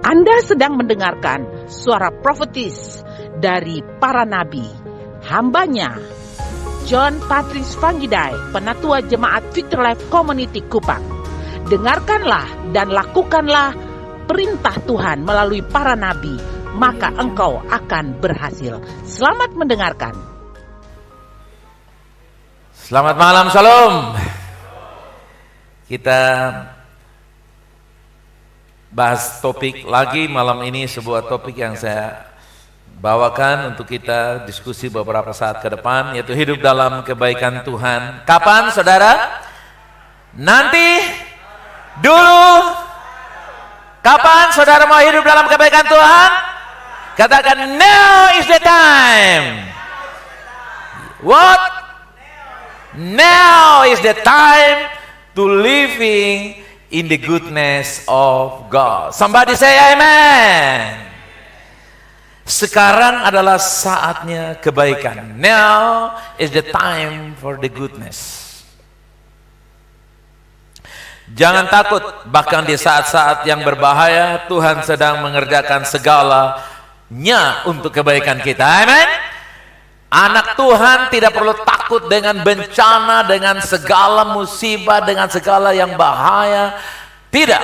Anda sedang mendengarkan suara profetis dari para nabi, hambanya John Patrice Vanggidai, Penatua Jemaat Victory Life Community Kupang. Dengarkanlah dan lakukanlah perintah Tuhan melalui para nabi, maka engkau akan berhasil. Selamat mendengarkan. Selamat malam, Shalom. Kita bahas topik lagi malam ini, sebuah topik yang saya bawakan untuk kita diskusi beberapa saat ke depan, yaitu hidup dalam kebaikan Tuhan. Kapan, saudara? Nanti? Dulu? Kapan saudara mau hidup dalam kebaikan Tuhan? Katakan, now is the time. What? Now is the time to living in the goodness of God. Somebody say amen. Sekarang adalah saatnya kebaikan. Now is the time for the goodness. Jangan takut, bahkan di saat-saat yang berbahaya, Tuhan sedang mengerjakan segalanya untuk kebaikan kita. Amen. Anak Tuhan tidak perlu takut dengan bencana, dengan segala musibah, dengan segala yang bahaya. Tidak.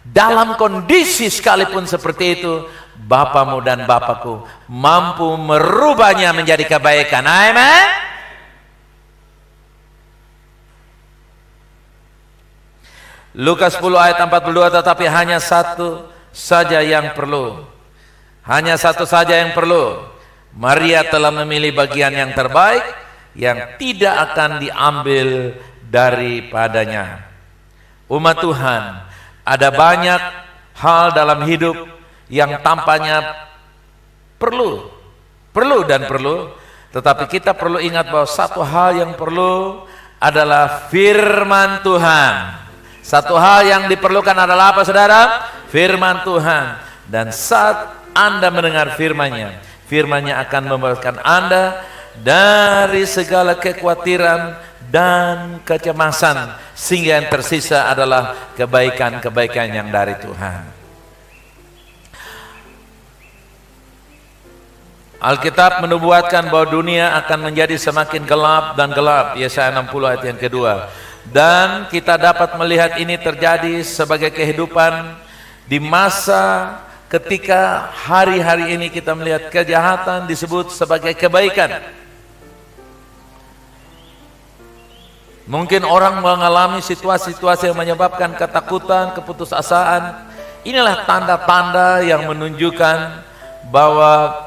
Dalam kondisi sekalipun seperti itu, Bapamu dan Bapakku mampu merubahnya menjadi kebaikan. Amen. Lukas 10 ayat 42, tetapi hanya satu saja yang perlu. Hanya satu saja yang perlu. Maria telah memilih bagian yang terbaik, yang tidak akan diambil daripadanya. Umat Tuhan, ada banyak hal dalam hidup yang tampaknya perlu, tetapi kita perlu ingat bahwa satu hal yang perlu adalah firman Tuhan. Satu hal yang diperlukan adalah apa, saudara? Firman Tuhan. Dan saat Anda mendengar firman-Nya, firman-Nya akan membebaskan Anda dari segala kekhawatiran dan kecemasan, sehingga yang tersisa adalah kebaikan-kebaikan yang dari Tuhan. Alkitab menubuatkan bahwa dunia akan menjadi semakin gelap dan gelap. Yesaya 60 ayat yang kedua. Dan kita dapat melihat ini terjadi sebagai kehidupan di masa ketika hari-hari ini kita melihat kejahatan disebut sebagai kebaikan. Mungkin orang mengalami situasi-situasi yang menyebabkan ketakutan, keputusasaan. Inilah tanda-tanda yang menunjukkan bahwa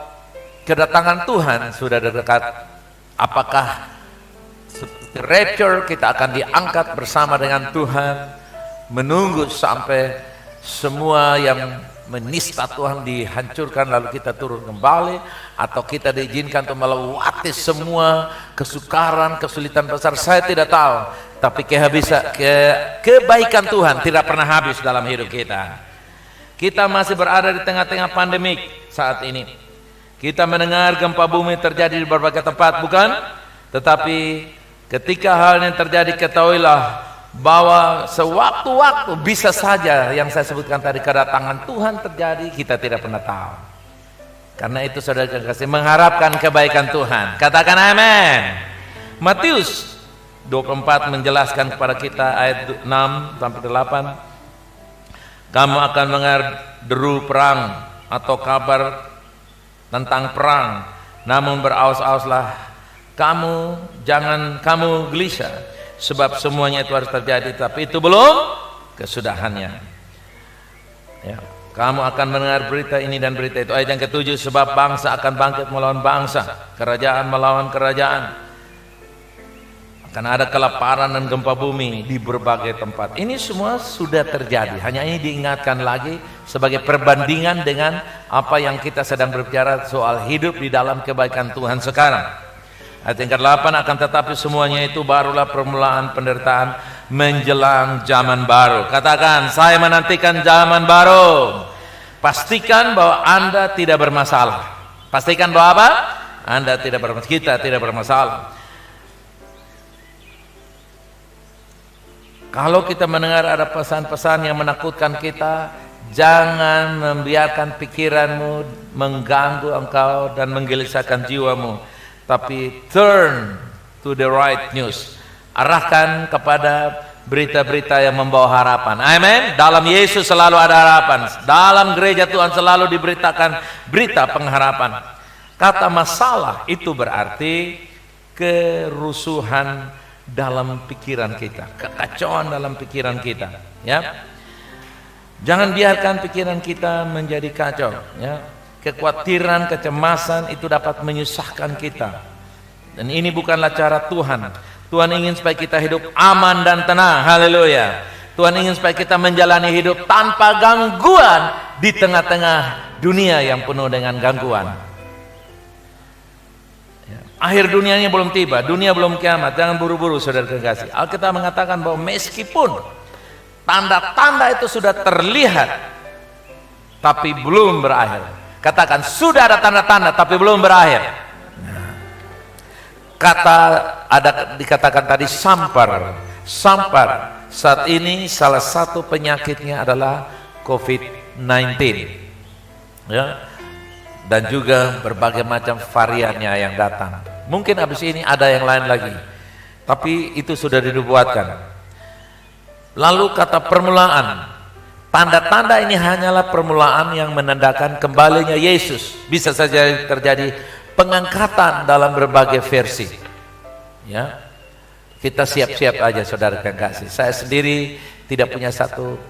kedatangan Tuhan sudah dekat. Apakah seperti rapture, kita akan diangkat bersama dengan Tuhan, menunggu sampai semua yang menista Tuhan dihancurkan lalu kita turun kembali, atau kita diizinkan untuk melewati semua kesukaran, kesulitan besar? Saya tidak tahu, tapi kebaikan Tuhan tidak pernah habis dalam hidup kita. Kita masih berada di tengah-tengah pandemik saat ini. Kita mendengar gempa bumi terjadi di berbagai tempat, bukan? Tetapi ketika hal ini terjadi, ketahuilah bahwa sewaktu-waktu bisa saja yang saya sebutkan tadi, kedatangan Tuhan terjadi, kita tidak pernah tahu. Karena itu saudara kasih, mengharapkan kebaikan Tuhan. Katakan amin. Matius 24 menjelaskan kepada kita ayat 6 sampai 8. Kamu akan mendengar deru perang atau kabar tentang perang, namun beraus-auslah kamu, jangan kamu gelisah, sebab semuanya itu harus terjadi, tapi itu belum kesudahannya. Ya, kamu akan mendengar berita ini dan berita itu. Ayat yang ke-7, sebab bangsa akan bangkit melawan bangsa, kerajaan melawan kerajaan. Akan ada kelaparan dan gempa bumi di berbagai tempat. Ini semua sudah terjadi. Hanya ini diingatkan lagi sebagai perbandingan dengan apa yang kita sedang berbicara soal hidup di dalam kebaikan Tuhan sekarang. Ayat yang ke-8, akan tetapi semuanya itu barulah permulaan penderitaan menjelang zaman baru. Katakan, saya menantikan zaman baru. Pastikan bahwa Anda tidak bermasalah. Pastikan bahwa apa? Anda tidak bermasalah, kita tidak bermasalah. Kalau kita mendengar ada pesan-pesan yang menakutkan kita, Jangan membiarkan pikiranmu mengganggu engkau dan menggelisahkan jiwamu, tapi turn to the right news. Arahkan kepada berita-berita yang membawa harapan. Amin. Dalam Yesus selalu ada harapan. Dalam gereja Tuhan selalu diberitakan berita pengharapan. Kata masalah itu berarti kerusuhan dalam pikiran kita, kekacauan dalam pikiran kita, ya. Jangan biarkan pikiran kita menjadi kacau, ya. Kekhawatiran, kecemasan itu dapat menyusahkan kita. Dan ini bukanlah cara Tuhan. Tuhan ingin supaya kita hidup aman dan tenang. Haleluya. Tuhan ingin supaya kita menjalani hidup tanpa gangguan di tengah-tengah dunia yang penuh dengan gangguan. Ya. Akhir dunianya belum tiba, dunia belum kiamat. Jangan buru-buru, saudara kekasih. Alkitab mengatakan bahwa meskipun tanda-tanda itu sudah terlihat, tapi belum berakhir. Katakan, sudah ada tanda-tanda, tapi belum berakhir. Dikatakan tadi sampar. Saat ini salah satu penyakitnya adalah COVID-19, ya, dan juga berbagai macam variannya yang datang. Mungkin habis ini ada yang lain lagi, tapi itu sudah dinubuatkan. Lalu kata permulaan, tanda-tanda ini hanyalah permulaan yang menandakan kembalinya Yesus. Bisa saja terjadi pengangkatan dalam berbagai versi, ya. Kita siap-siap aja, saudara kekasih. Saya sendiri tidak punya satu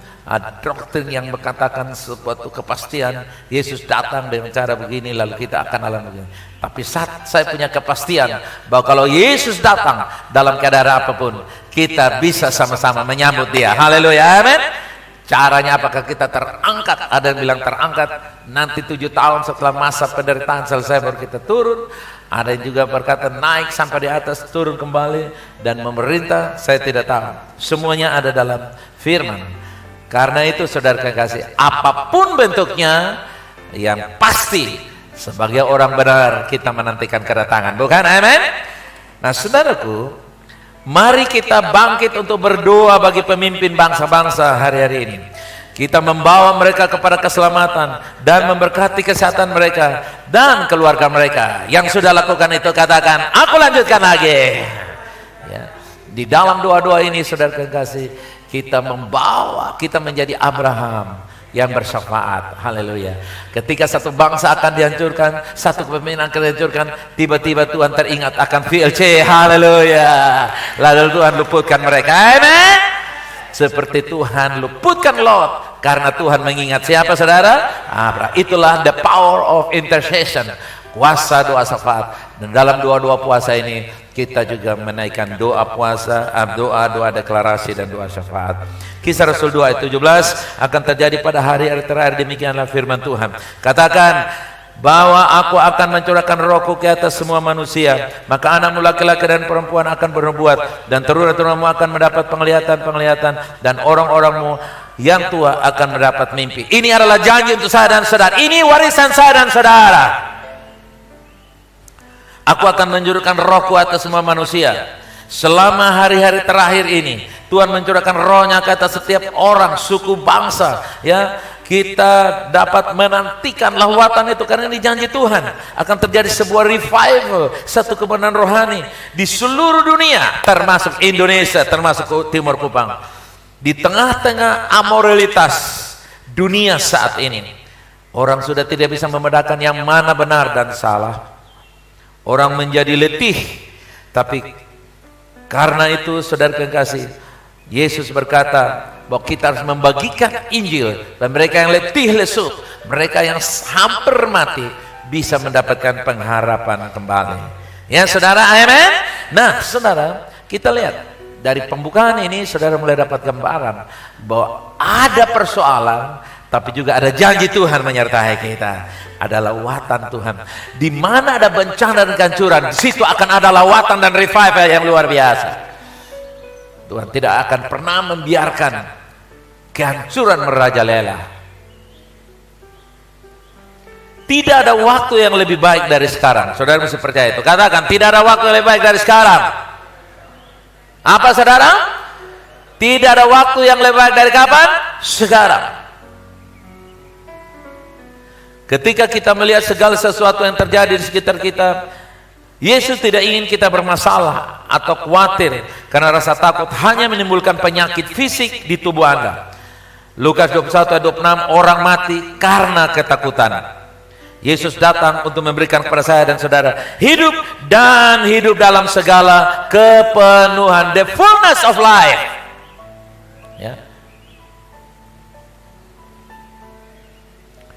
doktrin yang berkatakan suatu kepastian Yesus datang dengan cara begini lalu kita akan alami begini. Tapi saya punya kepastian bahwa kalau Yesus datang dalam keadaan apapun, kita bisa sama-sama menyambut Dia. Haleluya, amin. Caranya apakah kita terangkat? Ada yang bilang terangkat nanti 7 tahun setelah masa penderitaan selesai baru kita turun. Ada yang juga berkata naik sampai di atas, turun kembali dan memerintah. Saya tidak tahu. Semuanya ada dalam firman. Karena itu saudara kekasih, apapun bentuknya, yang pasti sebagai orang benar kita menantikan kedatangan, bukan? Amin. Nah saudaraku, mari kita bangkit untuk berdoa bagi pemimpin bangsa-bangsa hari-hari ini. Kita membawa mereka kepada keselamatan dan memberkati kesehatan mereka dan keluarga mereka. Yang sudah lakukan itu katakan, aku lanjutkan lagi, ya. Di dalam doa-doa ini saudara kekasih, kita menjadi Abraham yang bersyafaat. Haleluya. Ketika satu bangsa akan dihancurkan, satu kepemimpinan akan dihancurkan, tiba-tiba Tuhan teringat akan VLC. Haleluya. Lalu Tuhan luputkan mereka. Amen. Seperti Tuhan luputkan Lot karena Tuhan mengingat siapa, saudara? Abraham. Itulah the power of intercession, kuasa doa syafaat. Dan dalam doa-doa puasa ini kita juga menaikkan doa puasa, doa deklarasi dan doa syafaat. Kisah Rasul 2 ayat 17, akan terjadi pada hari-hari terakhir, demikianlah firman Tuhan. Katakan bahwa aku akan mencurahkan rohku ke atas semua manusia, maka anakmu laki-laki dan perempuan akan bernubuat, dan teruna-terunamu akan mendapat penglihatan, dan orang-orangmu yang tua akan mendapat mimpi. Ini adalah janji untuk saya dan saudara. Ini warisan saya dan saudara. Aku akan menjurahkan rohku atas semua manusia. Selama hari-hari terakhir ini, Tuhan mencurahkan rohnya ke atas setiap orang, suku, bangsa, ya. Kita dapat menantikan lawatan itu karena ini janji Tuhan. Akan terjadi sebuah revival, satu kebenaran rohani di seluruh dunia, termasuk Indonesia, termasuk Timur Kupang. Di tengah-tengah amoralitas dunia saat ini, orang sudah tidak bisa membedakan yang mana benar dan salah. Orang menjadi letih. Tapi karena itu saudara kekasih, Yesus berkata bahwa kita harus membagikan Injil, dan mereka yang letih lesu, mereka yang hampir mati bisa mendapatkan pengharapan kembali. Ya saudara, amen. Nah saudara, kita lihat dari pembukaan ini, saudara mulai dapat gambaran bahwa ada persoalan, tapi juga ada janji Tuhan menyertai kita. Ada lawatan Tuhan. Di mana ada bencana dan kehancuran, di situ akan ada lawatan dan revival yang luar biasa. Tuhan tidak akan pernah membiarkan kehancuran merajalela. Tidak ada waktu yang lebih baik dari sekarang. Saudara mesti percaya itu. Katakan, tidak ada waktu yang lebih baik dari sekarang. Apa saudara? Tidak ada waktu yang lebih baik dari kapan? Sekarang. Ketika kita melihat segala sesuatu yang terjadi di sekitar kita, Yesus tidak ingin kita bermasalah atau khawatir, karena rasa takut hanya menimbulkan penyakit fisik di tubuh Anda. Lukas 21 ayat 26, orang mati karena ketakutan. Yesus datang untuk memberikan kepada saya dan saudara hidup, dan hidup dalam segala kepenuhan, the fullness of life. Ya.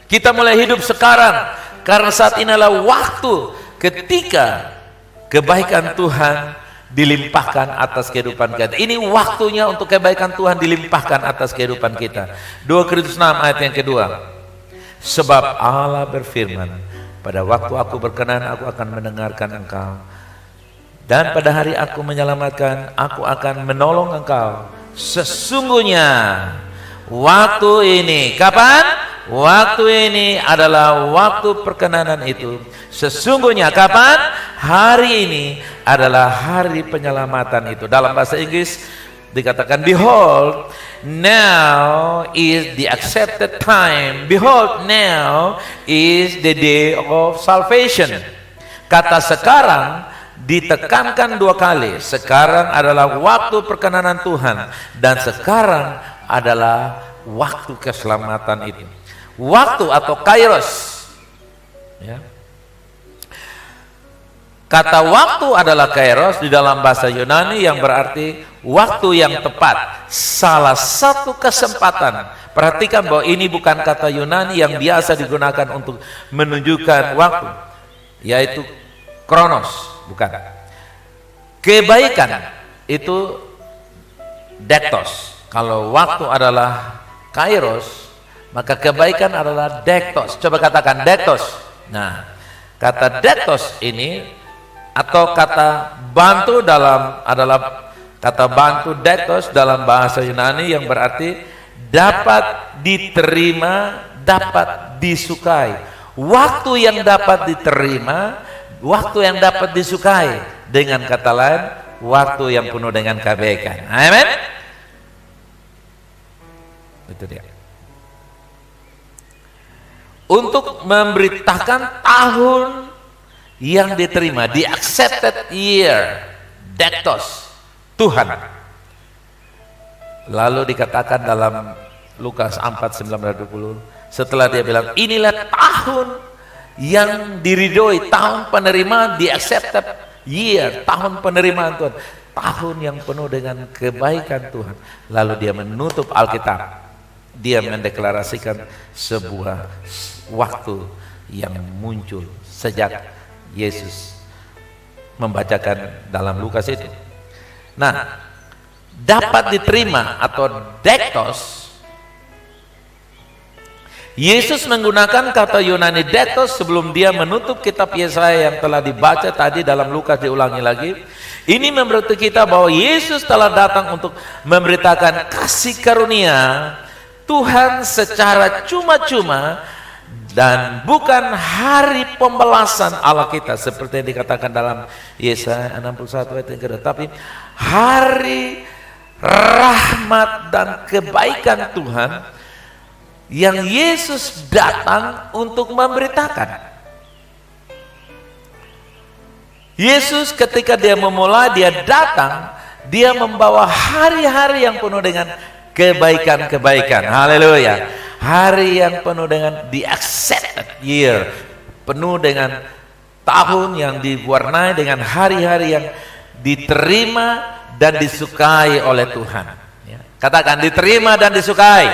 Kita mulai hidup sekarang, karena saat ini adalah waktu ketika kebaikan Tuhan dilimpahkan atas kehidupan kita. Ini waktunya untuk kebaikan Tuhan dilimpahkan atas kehidupan kita. 2 Korintus 6 ayat yang kedua. Sebab Allah berfirman, pada waktu aku berkenan aku akan mendengarkan engkau, dan pada hari aku menyelamatkan aku akan menolong engkau. Sesungguhnya waktu ini, kapan? Waktu ini adalah waktu perkenanan itu. Sesungguhnya kapan? Hari ini adalah hari penyelamatan itu. Dalam bahasa Inggris dikatakan, behold, now is the accepted time. Behold, now is the day of salvation. Kata sekarang ditekankan 2 kali. Sekarang adalah waktu perkenanan Tuhan, dan sekarang adalah waktu keselamatan itu. Waktu atau kairos, ya. Kata waktu adalah kairos di dalam bahasa Yunani, yang berarti waktu yang tepat, salah satu kesempatan. Perhatikan bahwa ini bukan kata Yunani yang biasa digunakan untuk menunjukkan waktu, yaitu kronos, bukan. Kebaikan itu dektos. Kalau waktu adalah kairos, maka kebaikan adalah dektos. Coba katakan dektos. Nah, kata dektos ini atau kata bantu adalah kata bantu dektos dalam bahasa Yunani, yang berarti dapat diterima, dapat disukai. Waktu yang dapat diterima, waktu yang dapat disukai. Dengan kata lain, waktu yang penuh dengan kebaikan. Amin. Itu dia. Untuk memberitakan tahun yang diterima, the accepted year, dektos, Tuhan. Lalu dikatakan dalam Lukas 4:19-20, setelah dia bilang, inilah tahun yang diridhoi, tahun penerimaan, the accepted year, tahun penerimaan Tuhan, tahun yang penuh dengan kebaikan Tuhan. Lalu dia menutup Alkitab, dia mendeklarasikan sebuah waktu yang muncul sejak Yesus membacakan dalam Lukas itu. Nah, dapat diterima atau dektos, Yesus menggunakan kata Yunani dektos sebelum dia menutup kitab Yesaya yang telah dibaca tadi dalam Lukas, diulangi lagi. Ini memberitahu kita bahwa Yesus telah datang untuk memberitakan kasih karunia Tuhan secara cuma-cuma, dan bukan hari pembalasan Allah kita seperti yang dikatakan dalam Yesaya 61 ayat yang kedua, tapi hari rahmat dan kebaikan Tuhan yang Yesus datang untuk memberitakan. Yesus ketika dia memulai, dia datang, dia membawa hari-hari yang penuh dengan kebaikan-kebaikan. Haleluya. Hari yang penuh dengan the accepted year, penuh dengan tahun yang diwarnai dengan hari-hari yang diterima dan disukai oleh Tuhan. Ya. Katakan diterima dan disukai.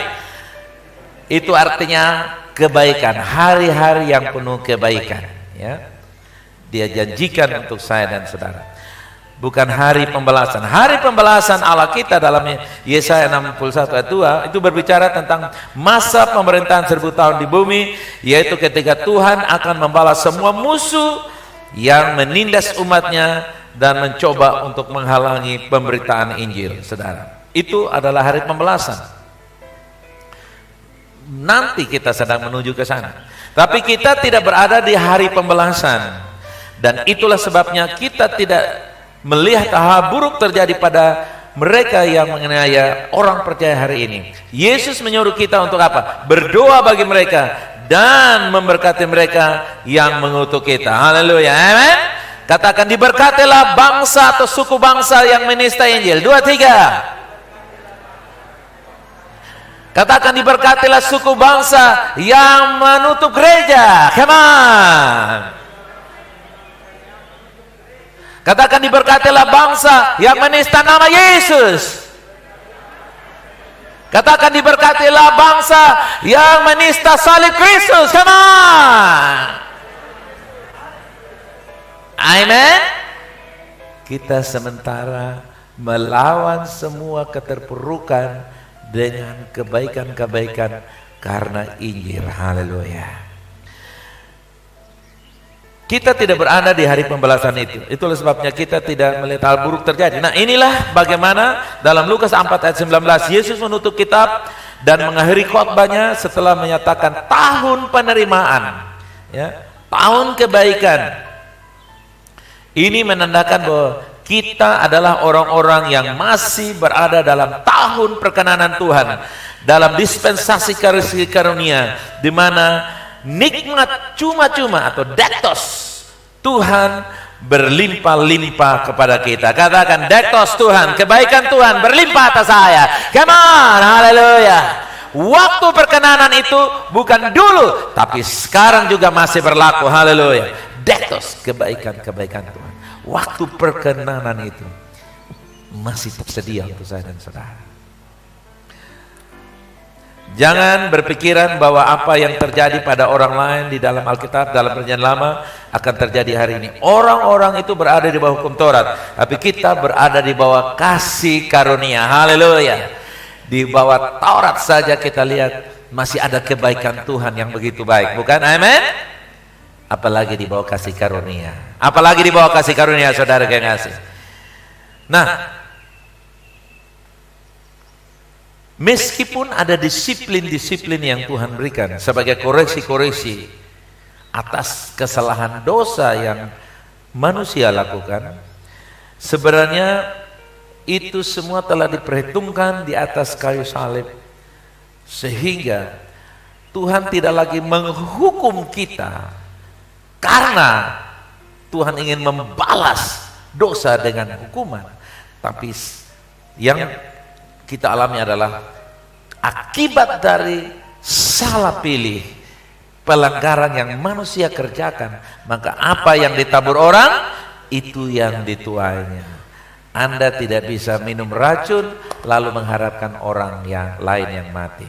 Itu artinya kebaikan, hari-hari yang penuh kebaikan. Ya. Dia janjikan untuk saya dan saudara. Bukan hari pembalasan. Hari pembalasan Allah kita dalam Yesaya 61 ayat 2 itu berbicara tentang masa pemerintahan 1000 tahun di bumi, yaitu ketika Tuhan akan membalas semua musuh yang menindas umatnya dan mencoba untuk menghalangi pemberitaan Injil, saudara. Itu adalah hari pembalasan. Nanti kita sedang menuju ke sana. Tapi kita tidak berada di hari pembalasan. Dan itulah sebabnya kita tidak melihat hal buruk terjadi pada mereka yang menganiaya orang percaya hari ini. Yesus menyuruh kita untuk apa? Berdoa bagi mereka dan memberkati mereka yang mengutuk kita. Haleluya, amin. Katakan, diberkatilah bangsa atau suku bangsa yang menista Injil. 2, 3. Katakan, diberkatilah suku bangsa yang menutup gereja. Come on. Katakan, diberkatilah bangsa yang menista nama Yesus. Katakan, diberkatilah bangsa yang menista salib Kristus. Come on. Amen. Kita sementara melawan semua keterpurukan dengan kebaikan-kebaikan karena Injil. Haleluya. Kita tidak berada di hari pembalasan itu. Itulah sebabnya kita tidak melihat hal buruk terjadi. Nah, inilah bagaimana dalam Lukas 4 ayat 19 Yesus menutup kitab dan mengakhiri khotbahnya setelah menyatakan tahun penerimaan, ya, tahun kebaikan. Ini menandakan bahwa kita adalah orang-orang yang masih berada dalam tahun perkenanan Tuhan, dalam dispensasi kasih karunia, di mana nikmat cuma-cuma atau dektos Tuhan berlimpah-limpah kepada kita. Katakan, dektos Tuhan, kebaikan Tuhan berlimpah atas saya. Come on, haleluya. Waktu perkenanan itu bukan dulu, tapi sekarang juga masih berlaku. Haleluya. Dektos, kebaikan-kebaikan Tuhan. Waktu perkenanan itu masih tersedia untuk saya dan saudara. Jangan berpikiran bahwa apa yang terjadi pada orang lain di dalam Alkitab, dalam Perjanjian Lama akan terjadi hari ini. Orang-orang itu berada di bawah hukum Taurat, tapi kita berada di bawah kasih karunia. Haleluya. Di bawah Taurat saja kita lihat masih ada kebaikan Tuhan yang begitu baik, bukan? Amin. Apalagi di bawah kasih karunia. Apalagi di bawah kasih karunia, saudara yang kasih. Nah, meskipun ada disiplin-disiplin yang Tuhan berikan sebagai koreksi-koreksi atas kesalahan dosa yang manusia lakukan, sebenarnya itu semua telah diperhitungkan di atas kayu salib, sehingga Tuhan tidak lagi menghukum kita karena Tuhan ingin membalas dosa dengan hukuman, tapi yang kita alami adalah akibat dari salah pilih, pelanggaran yang manusia kerjakan, maka apa yang ditabur orang itu yang dituainya. Anda tidak bisa minum racun lalu mengharapkan orang yang lain yang mati.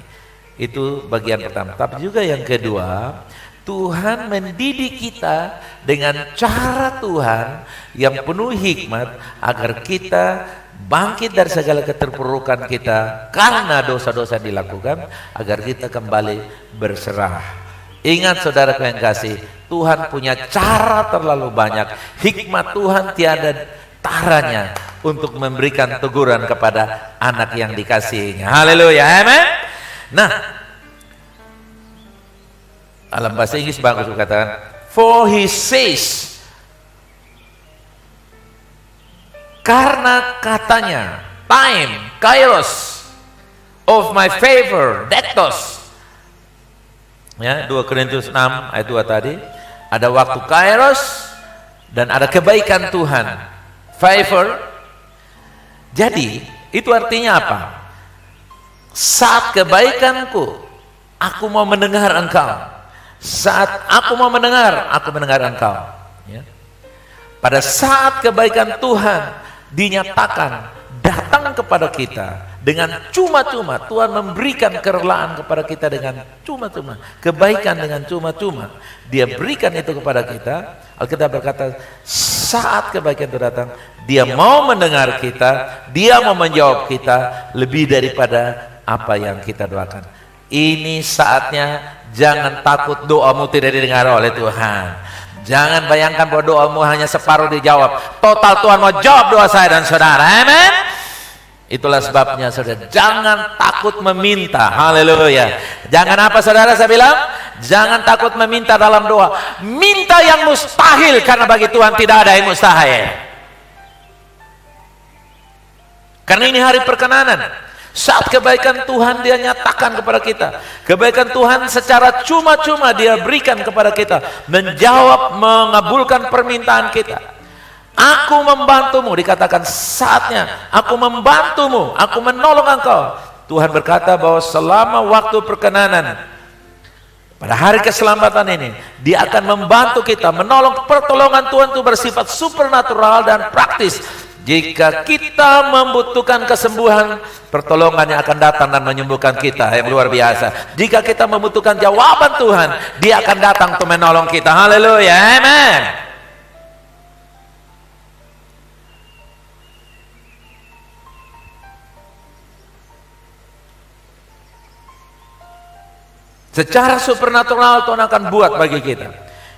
Itu bagian pertama. Tapi juga yang kedua, Tuhan mendidik kita dengan cara Tuhan yang penuh hikmat agar kita bangkit dari segala keterpurukan kita karena dosa-dosa dilakukan, agar kita kembali berserah. Ingat saudara yang kasih, Tuhan punya cara terlalu banyak. Hikmat Tuhan tiada taranya untuk memberikan teguran kepada anak yang dikasihinya. Haleluya, amen. Nah, dalam bahasa Inggris bagus katakan, for he says, karena katanya, time, kairos, of my favor, dektos. Ya, 2 Korintus 6 ayat 2 tadi, ada waktu kairos dan ada kebaikan Tuhan, favor. Jadi itu artinya apa? Saat kebaikanku, aku mau mendengar engkau. Saat aku mau mendengar, aku mendengar engkau, ya. Pada saat kebaikan Tuhan dinyatakan datang kepada kita dengan cuma-cuma, Tuhan memberikan kerelaan kepada kita dengan cuma-cuma, kebaikan dengan cuma-cuma, Dia berikan itu kepada kita. Alkitab berkata, saat kebaikan itu datang, Dia mau mendengar kita, Dia mau menjawab kita lebih daripada apa yang kita doakan. Ini saatnya. Jangan takut doamu tidak didengar oleh Tuhan. Jangan bayangkan bahwa doamu hanya separuh dijawab. Total Tuhan mau jawab doa saya dan saudara. Amin. Itulah sebabnya saudara, jangan takut meminta. Haleluya. Jangan apa saudara saya bilang? Jangan takut meminta dalam doa. Minta yang mustahil, karena bagi Tuhan tidak ada yang mustahil. Karena ini hari perkenanan. Saat kebaikan Tuhan dia nyatakan kepada kita, kebaikan Tuhan secara cuma-cuma dia berikan kepada kita, menjawab, mengabulkan permintaan kita. Aku membantumu, dikatakan saatnya aku membantumu, aku menolong engkau. Tuhan berkata bahwa selama waktu perkenanan, pada hari keselamatan ini, dia akan membantu kita, menolong. Pertolongan Tuhan itu bersifat supernatural dan praktis. Jika kita membutuhkan kesembuhan, pertolongannya akan datang dan menyembuhkan kita, yang luar biasa. Jika kita membutuhkan jawaban Tuhan, dia akan datang untuk menolong kita. Haleluya, amen. Secara supernatural Tuhan akan buat bagi kita.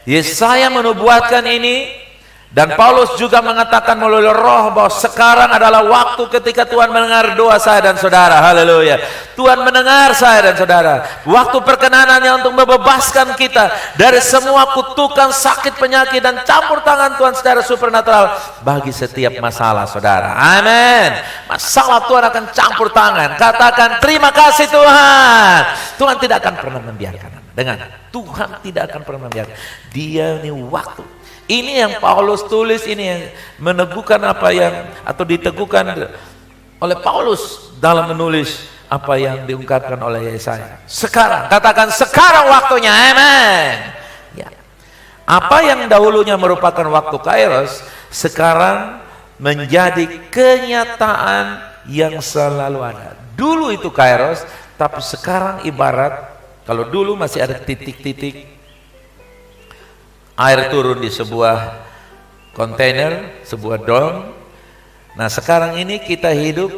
Yesaya menubuatkan ini. Dan Paulus juga mengatakan melalui Roh bahwa sekarang adalah waktu ketika Tuhan mendengar doa saya dan saudara. Haleluya. Tuhan mendengar saya dan saudara. Waktu perkenanannya untuk membebaskan kita dari semua kutukan, sakit, penyakit, dan campur tangan Tuhan secara supernatural bagi setiap masalah saudara. Amin. Masalah Tuhan akan campur tangan. Katakan terima kasih Tuhan. Tuhan tidak akan pernah membiarkan. Dengan Tuhan tidak akan pernah membiarkan. Dia ini waktu. Ini yang Paulus tulis, ini yang meneguhkan apa yang, atau diteguhkan oleh Paulus dalam menulis apa yang diungkapkan oleh Yesaya. Sekarang, katakan sekarang waktunya, amen. Ya. Apa yang dahulunya merupakan waktu Kairos, sekarang menjadi kenyataan yang selalu ada. Dulu itu Kairos, tapi sekarang ibarat, kalau dulu masih ada titik-titik, air turun di sebuah kontainer, sebuah dom. Nah sekarang ini kita hidup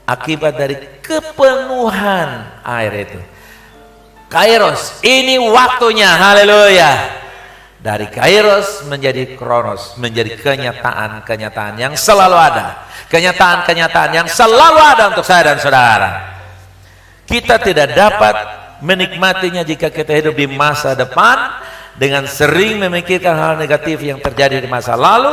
akibat dari kepenuhan air itu. Kairos, ini waktunya, haleluya. Dari Kairos menjadi Kronos, menjadi kenyataan-kenyataan yang selalu ada. Kenyataan-kenyataan yang selalu ada untuk saya dan saudara. Kita tidak dapat menikmatinya jika kita hidup di masa depan dengan sering memikirkan hal negatif yang terjadi di masa lalu.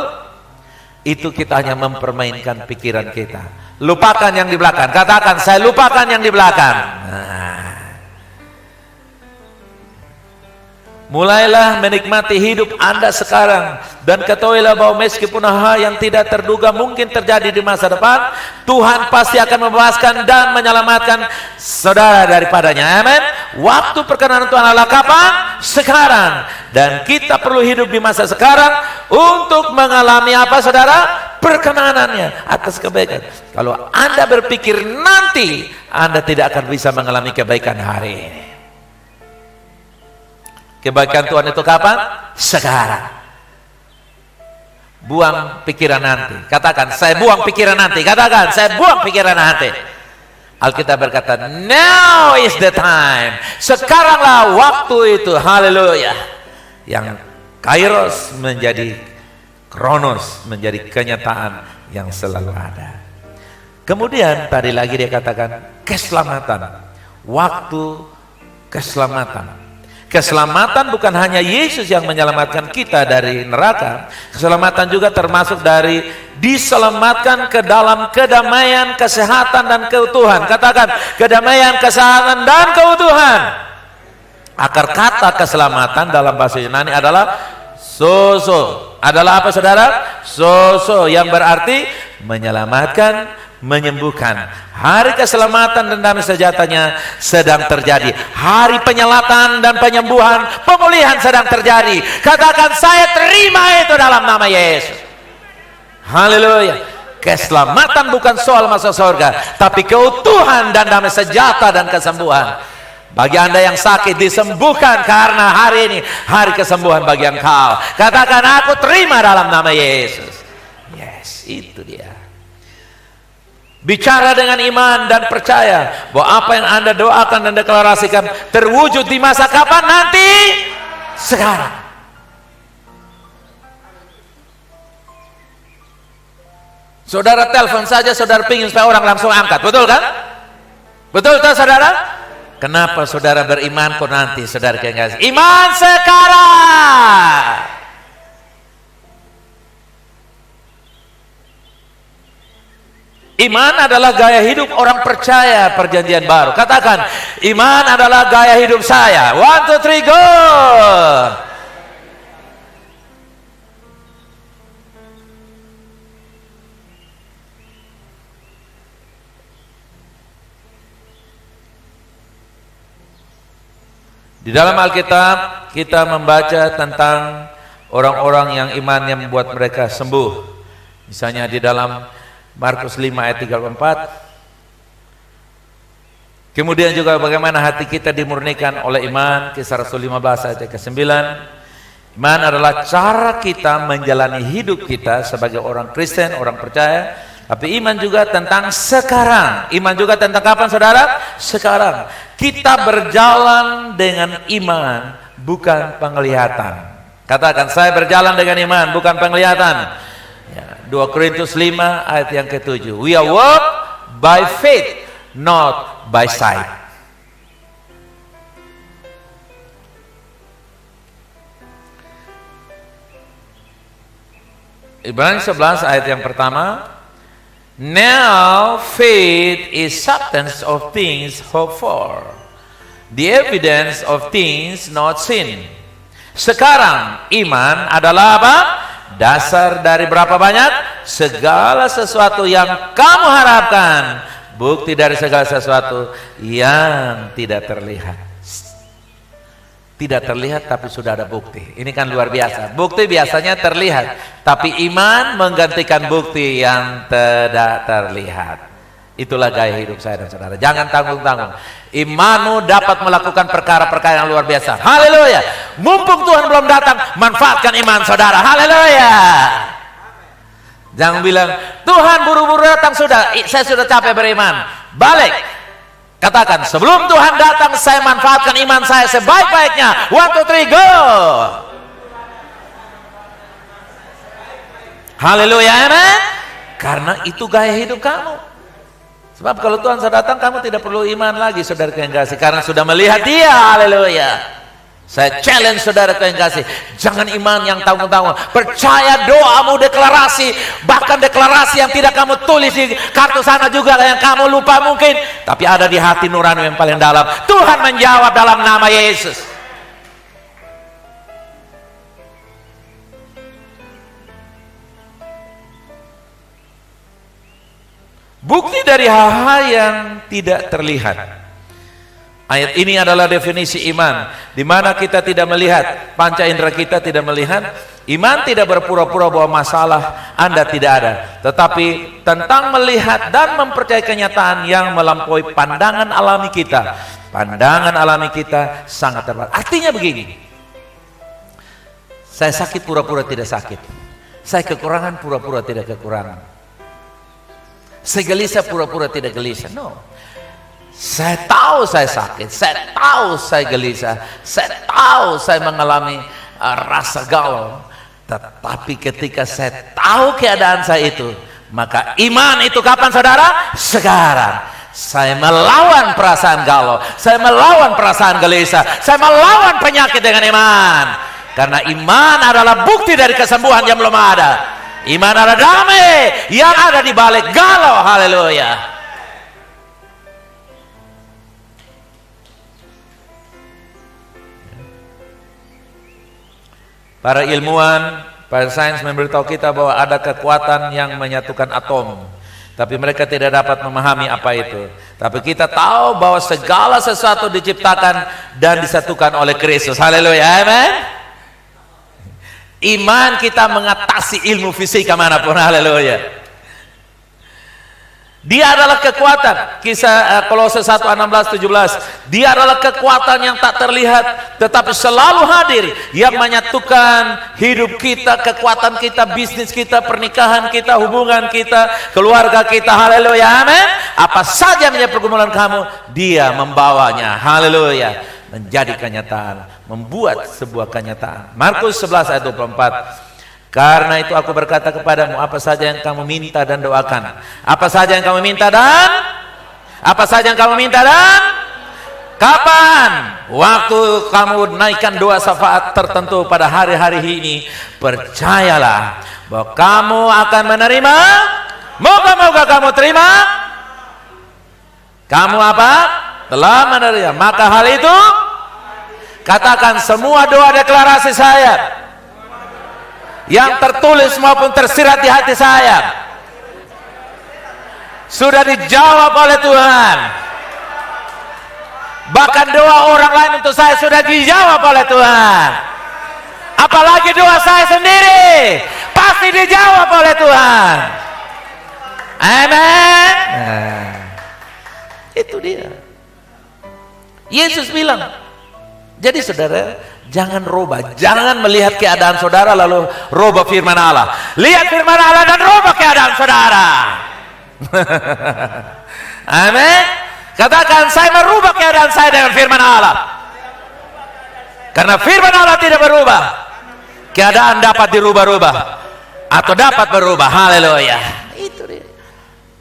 Itu kita hanya mempermainkan pikiran kita. Lupakan yang di belakang. Katakan saya lupakan yang di belakang. Mulailah menikmati hidup Anda sekarang, dan ketahuilah bahwa meskipun hal yang tidak terduga mungkin terjadi di masa depan, Tuhan pasti akan membebaskan dan menyelamatkan saudara daripadanya. Amin. Waktu perkenanan Tuhan adalah kapan? Sekarang. Dan kita perlu hidup di masa sekarang untuk mengalami apa saudara? Perkenanannya atas kebaikan. Kalau Anda berpikir nanti, Anda tidak akan bisa mengalami kebaikan hari ini. Kebaikan Tuhan itu kapan? Sekarang. Buang pikiran nanti. Katakan, saya buang pikiran nanti. Katakan, saya buang pikiran nanti. Alkitab berkata, now is the time. Sekaranglah waktu itu. Haleluya. Yang Kairos menjadi Kronos, menjadi kenyataan yang selalu ada. Kemudian tadi lagi dia katakan keselamatan. Waktu keselamatan. Keselamatan bukan hanya Yesus yang menyelamatkan kita dari neraka. Keselamatan juga termasuk dari diselamatkan ke dalam kedamaian, kesehatan, dan keutuhan. Katakan kedamaian, kesehatan, dan keutuhan. Akar kata keselamatan dalam bahasa Yunani adalah sozo. Adalah apa saudara? Sozo, yang berarti menyelamatkan, menyembuhkan. Hari keselamatan dan damai sejatanya sedang terjadi. Hari penyelatan dan penyembuhan, pemulihan sedang terjadi. Katakan saya terima itu dalam nama Yesus. Haleluya. Keselamatan bukan soal masuk surga, tapi keutuhan dan damai sejahtera dan kesembuhan. Bagi Anda yang sakit disembuhkan karena hari ini hari kesembuhan bagi engkau. Katakan aku terima dalam nama Yesus. Yes, itu dia. Bicara dengan iman dan percaya bahwa apa yang Anda doakan dan deklarasikan terwujud di masa kapan? Nanti. Sekarang. Saudara telepon saja, saudara pingin supaya orang langsung angkat. Betul kan? Betul tak saudara? Kenapa saudara beriman kok nanti saudara kasih? Iman sekarang. Iman adalah gaya hidup orang percaya perjanjian baru. Katakan, iman adalah gaya hidup saya. 1, 2, 3, go! Di dalam Alkitab kita membaca tentang orang-orang yang imannya membuat mereka sembuh. Misalnya di dalam Markus 5 ayat 34. Kemudian juga bagaimana hati kita dimurnikan oleh iman, Kisah Rasul 15 ayat ke-9. Iman adalah cara kita menjalani hidup kita sebagai orang Kristen, orang percaya. Tapi iman juga tentang sekarang. Iman juga tentang kapan, saudara? Sekarang. Kita berjalan dengan iman, bukan penglihatan. Katakan, saya berjalan dengan iman, bukan penglihatan. Ya, 2 Korintus 5 ayat yang ke-7. We are walk by faith, not by sight. Ibrani 11 ayat yang pertama. Now faith is substance of things hoped for, the evidence of things not seen. Sekarang iman adalah apa? Dasar dari berapa banyak? Segala sesuatu yang kamu harapkan, bukti dari segala sesuatu yang tidak terlihat. Tidak terlihat tapi sudah ada bukti. Ini kan luar biasa. Bukti biasanya terlihat, tapi iman menggantikan bukti yang tidak terlihat. Itulah gaya hidup saya dan saudara. Jangan tanggung-tanggung. Imanmu dapat melakukan perkara-perkara yang luar biasa. Haleluya. Mumpung Tuhan belum datang, manfaatkan iman saudara. Haleluya. Jangan bilang, Tuhan buru-buru datang sudah, saya sudah capek beriman. Balik. Katakan, sebelum Tuhan datang saya manfaatkan iman saya sebaik-baiknya. 1, 2, 3, go! Haleluya, amen. Karena itu gaya hidup kamu. Sebab kalau Tuhan sudah datang, kamu tidak perlu iman lagi, saudara yang kasih, karena sudah melihat Dia. Haleluya. Saya challenge saudara yang kasih, jangan iman yang tanggung-tanggung. Percaya doamu deklarasi, bahkan deklarasi yang tidak kamu tulis di kartu sana juga yang kamu lupa mungkin, tapi ada di hati nurani yang paling dalam. Tuhan menjawab dalam nama Yesus. Bukti dari hal-hal yang tidak terlihat. Ayat ini adalah definisi iman, di mana kita tidak melihat, panca indera kita tidak melihat. Iman tidak berpura-pura bahwa masalah Anda tidak ada, tetapi tentang melihat dan mempercayai kenyataan yang melampaui pandangan alami kita. Pandangan alami kita sangat terbatas. Artinya begini, saya sakit pura-pura tidak sakit, saya kekurangan pura-pura tidak kekurangan, saya gelisah pura-pura tidak gelisah. No. Saya tahu saya sakit, saya tahu saya gelisah, saya tahu saya mengalami rasa galau. Tetapi ketika saya tahu keadaan saya itu, maka iman itu kapan saudara? Sekarang. Saya melawan perasaan galau, saya melawan perasaan gelisah, saya melawan penyakit dengan iman. Karena iman adalah bukti dari kesembuhan yang belum ada. Iman adalah damai yang ada di balik galau. Haleluya. Para ilmuwan, para sains memberitahu kita bahwa ada kekuatan yang menyatukan atom. Tapi mereka tidak dapat memahami apa itu. Tapi kita tahu bahwa segala sesuatu diciptakan dan disatukan oleh Kristus. Haleluya, amen. Iman kita mengatasi ilmu fisika manapun. Haleluya. Dia adalah kekuatan. Kisah Kolose 1:16-17. Dia adalah kekuatan yang tak terlihat tetapi selalu hadir, yang menyatukan hidup kita, kekuatan kita, bisnis kita, pernikahan kita, hubungan kita, keluarga kita. Haleluya, amin. Apa saja menjadi pergumulan kamu, Dia membawanya. Haleluya. Menjadi kenyataan, membuat sebuah kenyataan. Markus 11 ayat 24. Karena itu aku berkata kepadamu, apa saja yang kamu minta dan doakan. Apa saja yang kamu minta dan? Apa saja yang kamu minta dan? Kapan? Waktu kamu naikkan doa syafaat tertentu pada hari-hari ini, percayalah bahwa kamu akan menerima Moga-moga kamu terima. Kamu apa? Telah menerima. Maka hal itu, katakan semua doa deklarasi saya yang tertulis maupun tersirat di hati saya sudah dijawab oleh Tuhan. Bahkan doa orang lain untuk saya sudah dijawab oleh Tuhan. Apalagi doa saya sendiri pasti dijawab oleh Tuhan. Amin. Nah, itu dia. Yesus bilang. Jadi saudara, jangan rubah, jangan melihat keadaan saudara lalu rubah firman Allah. Lihat firman Allah dan rubah keadaan saudara. Amin. Katakan, saya merubah keadaan saya dengan firman Allah. Karena firman Allah tidak berubah. Keadaan dapat dirubah-rubah atau dapat berubah. Haleluya. Itu dia.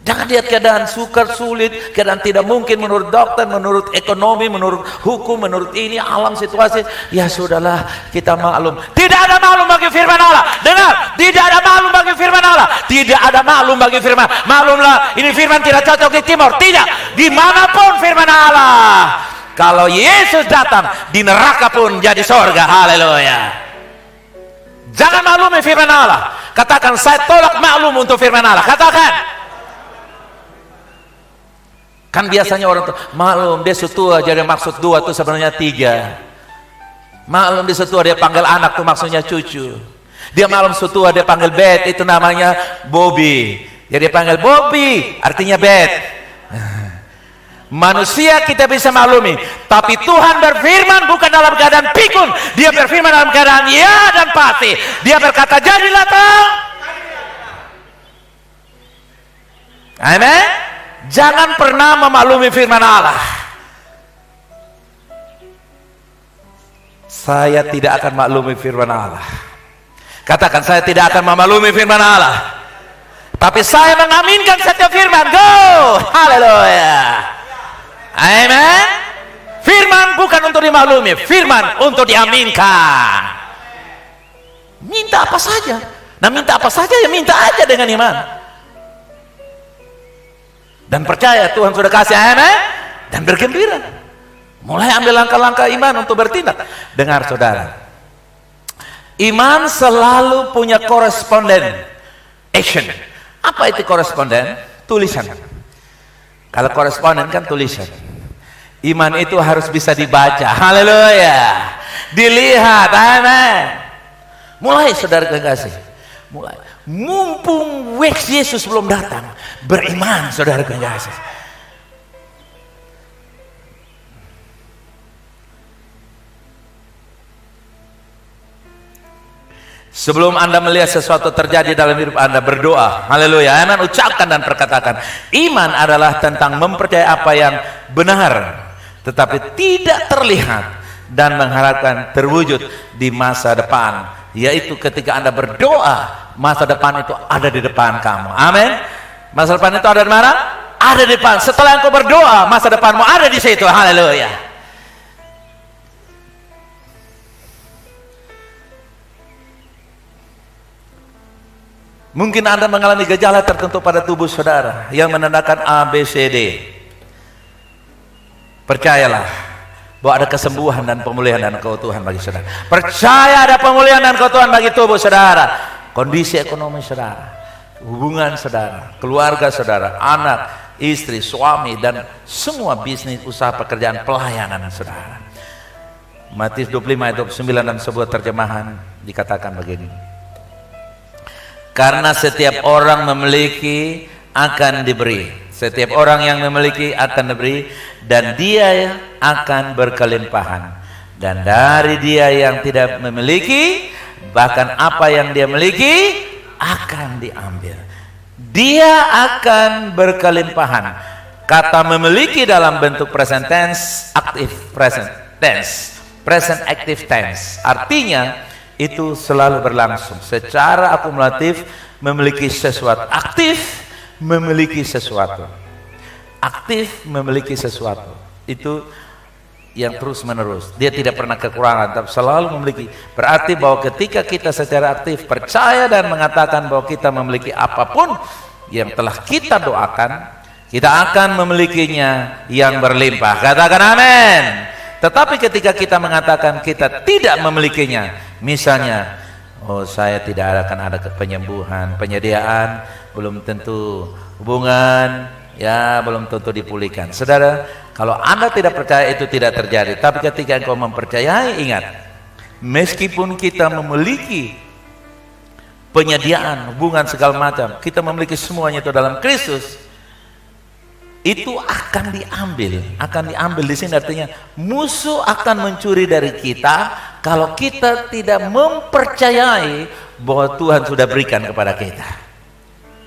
Jangan lihat keadaan sukar, sulit, keadaan tidak mungkin menurut dokter, menurut ekonomi, menurut hukum, menurut ini, alam, situasi. Ya sudahlah, kita maklum. Tidak ada maklum bagi firman Allah. Dengar, tidak ada maklum bagi firman Allah. Tidak ada maklum bagi firman. Maklumlah, ini firman tidak cocok di timur. Tidak, dimanapun firman Allah. Kalau Yesus datang, di neraka pun jadi sorga. Haleluya. Jangan maklumi firman Allah. Katakan, saya tolak maklum untuk firman Allah. Katakan. Kan biasanya orang tuh maklum dia setua, jadi maksud dua tuh sebenarnya tiga. Maklum dia setua, dia panggil anak tuh maksudnya cucu. Dia maklum setua, dia panggil Bet, itu namanya Bobby. Jadi panggil Bobby artinya Bet. Manusia kita bisa maklumi, tapi Tuhan berfirman bukan dalam keadaan pikun. Dia berfirman dalam keadaan ya dan pasti. Dia berkata jadilah toh. Amin. Jangan pernah memaklumi firman Allah. Saya tidak akan maklumi firman Allah. Katakan, saya tidak akan memaklumi firman Allah. Tapi saya mengaminkan setiap firman. Go! Haleluya. Amen. Firman bukan untuk dimaklumi, firman untuk diaminkan. Minta apa saja. Nah, minta apa saja ya minta aja dengan iman. Dan percaya Tuhan sudah kasih, amin, dan bergembira. Mulai ambil langkah-langkah iman untuk bertindak. Dengar saudara, iman selalu punya koresponden action. Apa itu koresponden? Tulisan. Kalau koresponden kan tulisan. Iman itu harus bisa dibaca. Haleluya. Dilihat, amin. Mulai saudara kekasih, mulai. Mumpung Yesus belum datang, beriman saudara kekasih. Sebelum Anda melihat sesuatu terjadi dalam hidup Anda, berdoa. Haleluya. Amin. Ucapkan dan perkatakan. Iman adalah tentang mempercayai apa yang benar tetapi tidak terlihat dan mengharapkan terwujud di masa depan, yaitu ketika Anda berdoa, masa depan itu ada di depan kamu. Amin. Masa depan itu ada di mana? Ada di depan. Setelah engkau berdoa, masa depanmu ada di situ. Haleluya. Mungkin Anda mengalami gejala tertentu pada tubuh saudara yang menandakan ABCD. Percayalah bahwa ada kesembuhan dan pemulihan dan keutuhan bagi saudara. Percaya ada pemulihan dan keutuhan bagi tubuh saudara. Kondisi ekonomi saudara, hubungan saudara, keluarga saudara, anak, istri, suami, dan semua bisnis, usaha, pekerjaan, pelayanan saudara. Matius 25 ayat 29 dan sebuah terjemahan dikatakan begini. Karena setiap orang memiliki akan diberi. Setiap orang yang memiliki akan diberi, dan dia akan berkelimpahan. Dan dari dia yang tidak memiliki, bahkan apa yang dia miliki akan diambil. Dia akan berkelimpahan. Kata memiliki dalam bentuk present tense, active present tense, present active tense. Artinya itu selalu berlangsung secara akumulatif, memiliki sesuatu. Aktif memiliki sesuatu. Aktif memiliki sesuatu. Itu yang terus menerus. Dia tidak pernah kekurangan, tapi selalu memiliki. Berarti bahwa ketika kita secara aktif percaya dan mengatakan bahwa kita memiliki apapun yang telah kita doakan, kita akan memilikinya yang berlimpah. Katakan amin. Tetapi ketika kita mengatakan kita tidak memilikinya, misalnya, oh saya tidak akan ada penyembuhan, penyediaan, belum tentu hubungan, ya belum tentu dipulihkan. Saudara, kalau Anda tidak percaya itu tidak terjadi. Tapi ketika engkau mempercayai, ingat, meskipun kita memiliki penyediaan, hubungan segala macam, kita memiliki semuanya itu dalam Kristus, itu akan diambil di sini. Artinya musuh akan mencuri dari kita kalau kita tidak mempercayai bahwa Tuhan sudah berikan kepada kita.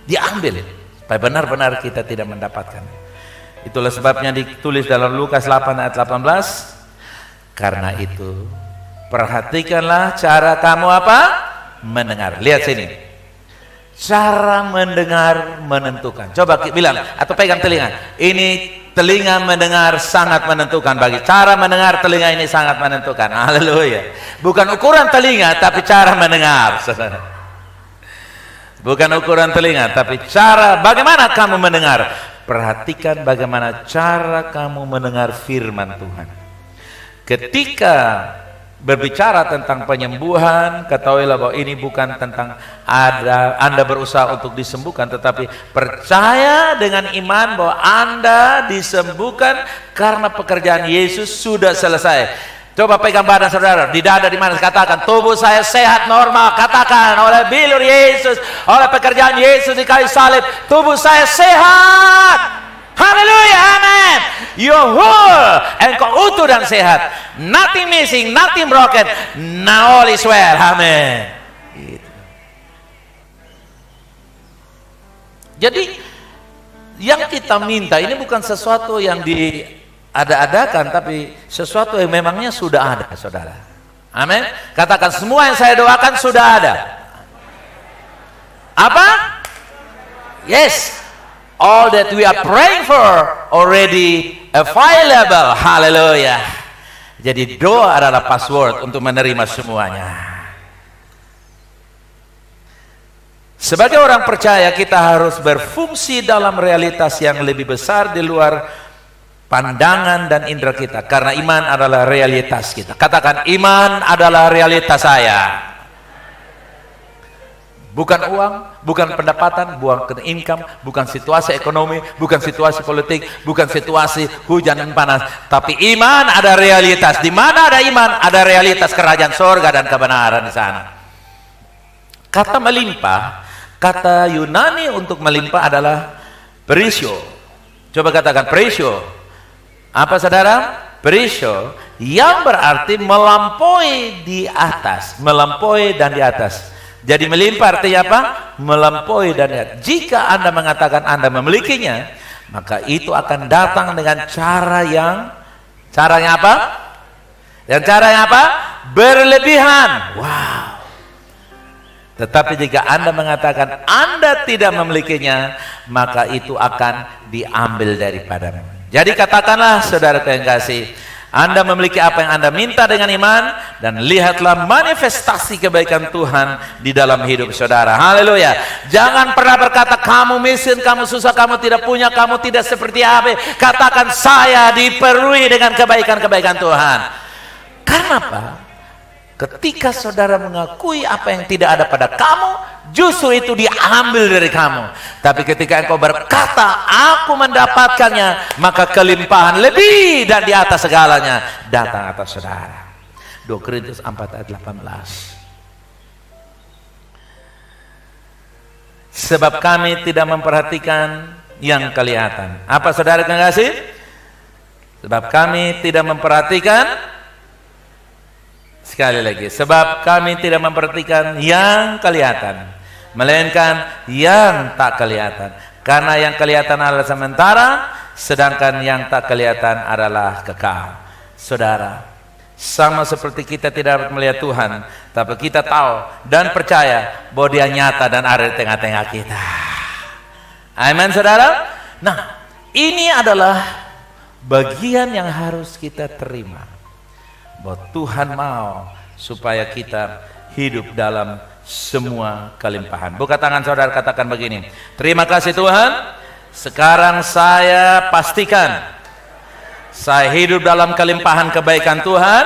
Diambil supaya benar-benar kita tidak mendapatkan. Itulah sebabnya ditulis dalam Lukas 8 ayat 18. Karena itu perhatikanlah cara kamu apa? Mendengar. Lihat sini. Cara mendengar menentukan. Coba bilang atau pegang telinga. Ini telinga mendengar sangat menentukan bagi. Cara mendengar telinga ini sangat menentukan. Haleluya. Bukan ukuran telinga tapi cara mendengar. Bukan ukuran telinga tapi cara bagaimana kamu mendengar. Perhatikan bagaimana cara kamu mendengar firman Tuhan. Ketika berbicara tentang penyembuhan, ketahuilah bahwa ini bukan tentang Anda berusaha untuk disembuhkan, tetapi percaya dengan iman bahwa Anda disembuhkan karena pekerjaan Yesus sudah selesai. Coba pegang badan saudara, di dada di mana, katakan, tubuh saya sehat normal. Katakan, oleh bilur Yesus, oleh pekerjaan Yesus di kayu salib, tubuh saya sehat. Haleluya, amin. You're whole, engkau utuh dan sehat. Nothing missing, nothing broken. Now all is well, amin. Gitu. Jadi yang kita minta ini bukan sesuatu yang diada-adakan, tapi sesuatu yang memangnya sudah ada, saudara. Amin. Katakan, semua yang saya doakan sudah ada. Apa? Yes. All that we are praying for already available. Haleluya. Jadi doa adalah password untuk menerima semuanya. Sebagai orang percaya, kita harus berfungsi dalam realitas yang lebih besar di luar pandangan dan indera kita. Karena iman adalah realitas kita. Katakan, iman adalah realitas saya. Bukan uang, bukan pendapatan, bukan income, bukan situasi ekonomi, bukan situasi politik, bukan situasi hujan dan panas. Tapi iman ada realitas. Di mana ada iman, ada realitas kerajaan sorga dan kebenaran di sana. Kata melimpah, kata Yunani untuk melimpah adalah perisio. Coba katakan perisio. Apa saudara? Perisio yang berarti melampaui di atas, melampaui dan di atas. Jadi melimpah artinya apa? Melampaui dan di atas. Jika Anda mengatakan Anda memilikinya, maka itu akan datang dengan caranya apa? Dan caranya apa? Berlebihan. Wow. Tetapi jika Anda mengatakan Anda tidak memilikinya, maka itu akan diambil daripadamu. Jadi katakanlah, saudara yang kasih, Anda memiliki apa yang Anda minta dengan iman, dan lihatlah manifestasi kebaikan Tuhan di dalam hidup saudara. Haleluya. Jangan pernah berkata kamu miskin, kamu susah, kamu tidak punya, kamu tidak seperti apa. Katakan, saya dipenuhi dengan kebaikan-kebaikan Tuhan. Karena apa? Ketika saudara mengakui apa yang tidak ada pada kamu, justru itu diambil dari kamu. Tapi ketika engkau berkata, aku mendapatkannya, maka kelimpahan lebih dan di atas segalanya datang atas saudara. 2 Korintus 4 ayat 18. Sebab kami tidak memperhatikan yang kelihatan. Apa saudara kasih? Sebab kami tidak memperhatikan. Sekali lagi, sebab kami tidak memperhatikan yang kelihatan, melainkan yang tak kelihatan. Karena yang kelihatan adalah sementara, sedangkan yang tak kelihatan adalah kekal. Saudara, sama seperti kita tidak melihat Tuhan, tapi kita tahu dan percaya bahwa Dia nyata dan ada di tengah-tengah kita. Amin, saudara. Nah, ini adalah bagian yang harus kita terima, bahwa Tuhan mau supaya kita hidup dalam semua kelimpahan. Buka tangan saudara, katakan begini, terima kasih Tuhan, sekarang saya pastikan saya hidup dalam kelimpahan kebaikan Tuhan,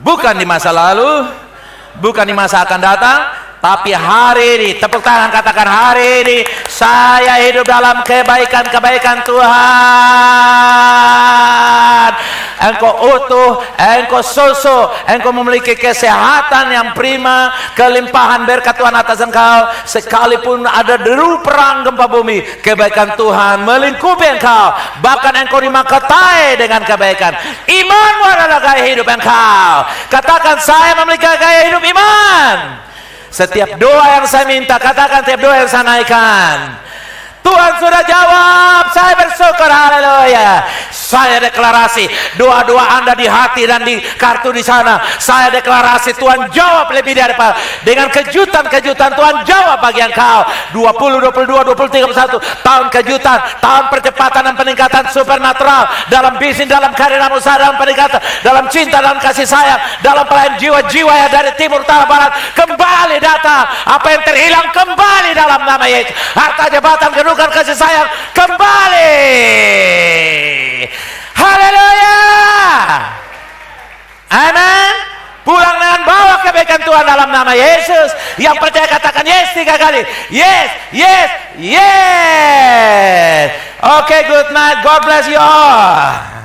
bukan di masa lalu, bukan di masa akan datang, tapi hari ini. Tepuk tangan, katakan, hari ini saya hidup dalam kebaikan-kebaikan Tuhan. Engkau utuh, engkau susu, engkau memiliki kesehatan yang prima, kelimpahan berkat Tuhan atas engkau. Sekalipun ada deru perang gempa bumi, kebaikan Tuhan melingkupi engkau. Bahkan engkau dimahkotai dengan kebaikan. Imanmu adalah gaya hidup engkau. Katakan, saya memiliki gaya hidup iman. Setiap doa yang saya minta, katakan, setiap doa yang saya naikkan, Tuhan sudah jawab. Saya bersyukur, haleluya. Saya deklarasi, doa-doa Anda di hati dan di kartu di sana, saya deklarasi Tuhan jawab lebih daripada, dengan kejutan-kejutan Tuhan jawab bagi engkau. 20, 22, 20, 31 tahun kejutan, tahun percepatan dan peningkatan supernatural dalam bisnis, dalam karir, dalam usaha, dalam peningkatan, dalam cinta, dalam kasih sayang, dalam pelayan jiwa-jiwa yang dari timur, utara, barat kembali datang. Apa yang terhilang kembali dalam nama Yesus. Harta, jabatan, kedudukan, kasih sayang kembali. Haleluya. Amin. Pulang dengan bawa kebaikan Tuhan dalam nama Yesus. Yang percaya katakan yes 3 kali. Yes, yes, yes. Okay, good night. God bless you all.